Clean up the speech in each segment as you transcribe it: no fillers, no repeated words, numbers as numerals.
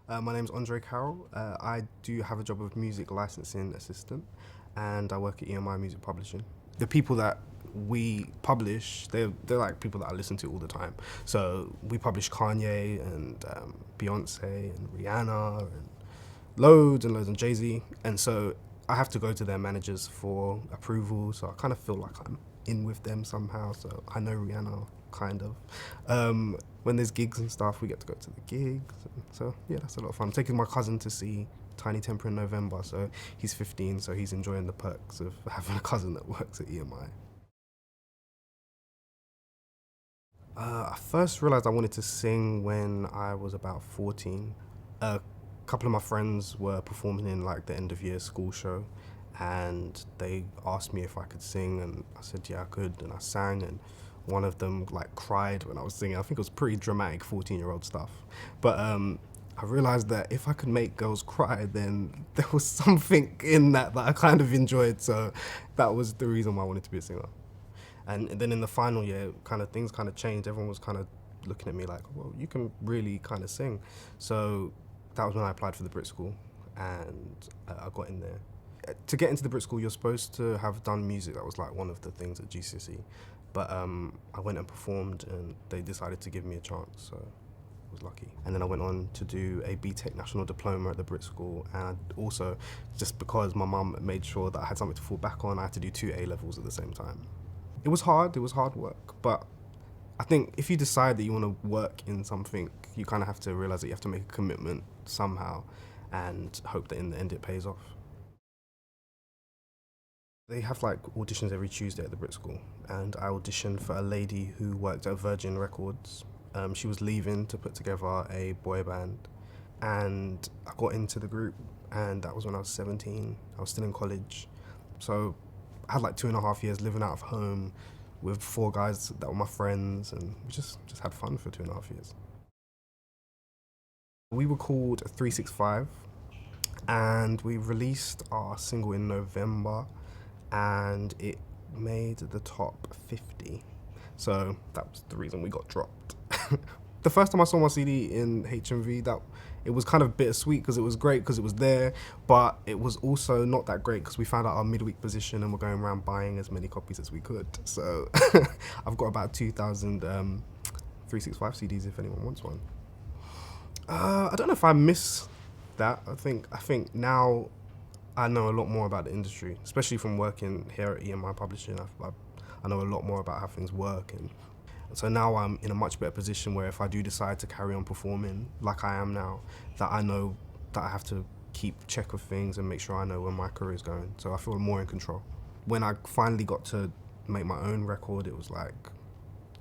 My name's Andre Carroll. I do have a job of music licensing assistant, and I work at EMI Music Publishing. The people that we publish, they're like people that I listen to all the time. So we publish Kanye and Beyonce and Rihanna and loads and loads and Jay-Z. And so I have to go to their managers for approval. So I kind of feel like I'm in with them somehow. So I know Rihanna, kind of. When there's gigs and stuff, we get to go to the gigs. So yeah, that's a lot of fun. I'm taking my cousin to see Tiny Temper in November. So he's 15, so he's enjoying the perks of having a cousin that works at EMI. I first realized I wanted to sing when I was about 14. A couple of my friends were performing in like the end of year school show, and they asked me if I could sing, and I said yeah I could, and I sang, and one of them like cried when I was singing. I think it was pretty dramatic 14-year-old stuff, but I realized that if I could make girls cry, then there was something in that I kind of enjoyed. So that was the reason why I wanted to be a singer. And then in the final year, kind of things kind of changed. Everyone was kind of looking at me like, well, you can really kind of sing. So that was when I applied for the Brit School, and I got in there. To get into the Brit School, you're supposed to have done music. That was like one of the things at GCSE. But I went and performed, and they decided to give me a chance. So I was lucky. And then I went on to do a BTEC National Diploma at the Brit School. And also, just because my mum made sure that I had something to fall back on, I had to do two A levels at the same time. It was hard work, but I think if you decide that you want to work in something, you kind of have to realize that you have to make a commitment somehow and hope that in the end it pays off. They have like auditions every Tuesday at the Brit School, and I auditioned for a lady who worked at Virgin Records. She was leaving to put together a boy band, and I got into the group, and that was when I was 17. I was still in college, so I had like 2.5 years living out of home with four guys that were my friends, and we just had fun for 2.5 years. We were called 365, and we released our single in November, and it made the top 50. So that was the reason we got dropped. The first time I saw my CD in HMV, that it was kind of bittersweet because it was great because it was there, but it was also not that great because we found out our midweek position and we're going around buying as many copies as we could. So I've got about 2,000 365 CDs if anyone wants one. I don't know if I miss that. I think now I know a lot more about the industry, especially from working here at EMI Publishing. I know a lot more about how things work, and so now I'm in a much better position where if I do decide to carry on performing like I am now, that I know that I have to keep check of things and make sure I know where my career is going. So I feel more in control. When I finally got to make my own record, it was like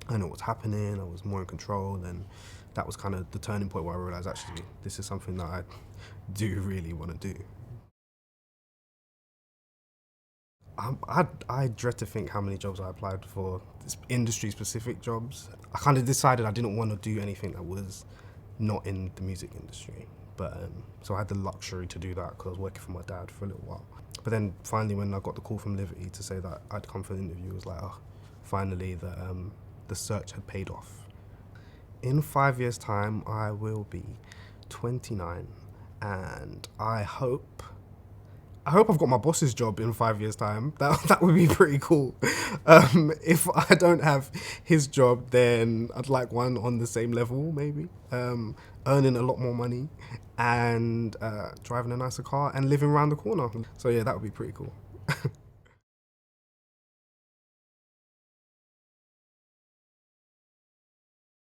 I know what's happening. I was more in control, and that was kind of the turning point where I realized actually this is something that I do really want to do. I dread to think how many jobs I applied for, industry specific jobs. I kind of decided I didn't want to do anything that was not in the music industry. But so I had the luxury to do that because I was working for my dad for a little while. But then finally, when I got the call from Liberty to say that I'd come for the interview, it was like, oh, finally the search had paid off. In 5 years' time, I will be 29, and I hope I've got my boss's job in 5 years' time. That would be pretty cool. If I don't have his job, then I'd like one on the same level, maybe. Earning a lot more money, and driving a nicer car and living around the corner. So yeah, that would be pretty cool.